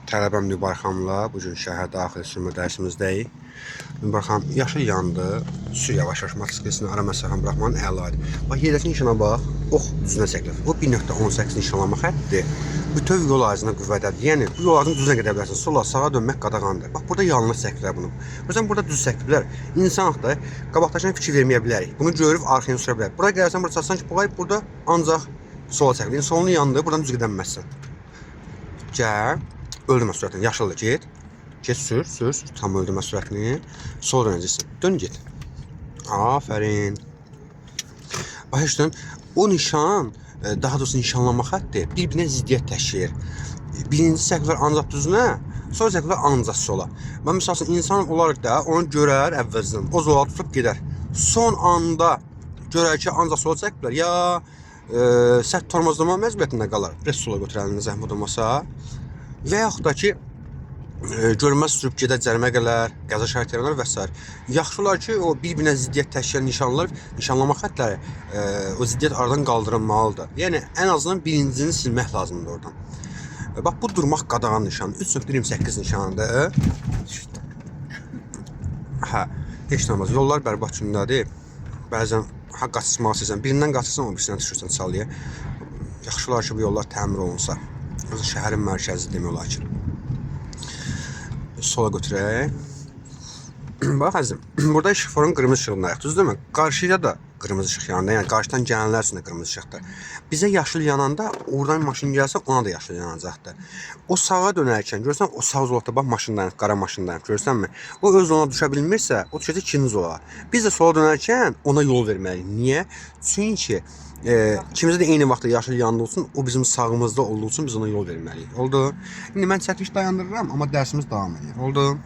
Tələbəm Nübar xanımla bu gün şəhər daxil sürmə dərsimizdəyik. Nübar xanım yaşıl yandı. Sür yavaş-yavaş motosikletini ara məsafəni buraxmanın əladır. Bax, yerləşin nişana bax. Ox düzünə çəkilir. O 1.18 nişanlama xətti bütöv yol ağacına qüvvədədir. Yəni bu yol ağacının düzünə gedə bilərsən. Sola, sağa dönmək qadağandır. Bax, burada yanlış çəkirlər bunu. Məsələn, burada düz çəkirlər. İnsan da qabaqdaşına fikir verməyə bilərik. Bunu görüb arxaya sürə bilər. Bura gələrsən, burada çatsan ki, burada ancaq sola çəkilir. Yəni solunu yandı, buradan düz gedə bilməzsən. Gəl. Öldürmə sürətini, yaşıldır, get. Get, sür, tam öldürmə sürətini. Sol dönəcəksin, dön, get. Aferin. Bax, işte, o nişan, daha doğrusu nişanlama xətti bir-birinə ziddiyyət təşkil edir. Birinci çəkilir ancaq düzünə, sonra çəkilir ancaq sola. Və məsələn, insan olaraq da onu görər əvvəlcədən, o zola tutub gedər. Son anda görər ki, ancaq sola çəkirlər, ya sərt tormozlama məcburiyyətində qalar. Biraz sola götürəliyiniz zəhmət olmasa. Və yaxud da ki, görünməz sürüb gedə cərimə gələr, qəza şahidləri və s. Yaxşı olar ki, o bir-birinə ziddiyyət təşkil nişanlar, nişanlama xəttləri o ziddiyyət aradan qaldırılmalıdır. Yəni, ən azından birincini silmək lazımdır oradan. Bax, bu durmaq qadağan nişanı, 3.28 nişanıdır. Hə, heç namaz, yollar bərbad gündədir. Bəzən qaçışmaq istəyirsən, birindən qaçırsan, o birisindən düşürsən çalıya. Yaxşı olar ki, bu yollar təmir olunsa. Şəhərin mərkəzi demək olar ki. Sola götürək. Bax əzim, burada işıqforun qırmızı işığında ayaq. Düzdürmü? Qarşıya da qırmızı işıq yanında. Yəni qarşıdan gələnlər üçün də qırmızı işıqdır. Bizə yaşıl yananda oradan maşın gəlsə ona da yaşıl yanacaqdır. O sağa dönərkən görürsən, o sağ zolaqda bax maşın dayanıb, qara maşın dayanıb, görürsənmi? O öz ona düşə bilmirsə, o düşəcək ikinci zolağa. Biz də sola dönərkən ona yol verməliyik. Niyə? Çünki ikimizdə də eyni vaxtda yaşıl yanında olsun, o bizim sağımızda olduğu üçün biz ona yol verməliyik. Oldu? İndi mən çəkiliş dayandırıram, amma dərsimiz davam edir. Oldu?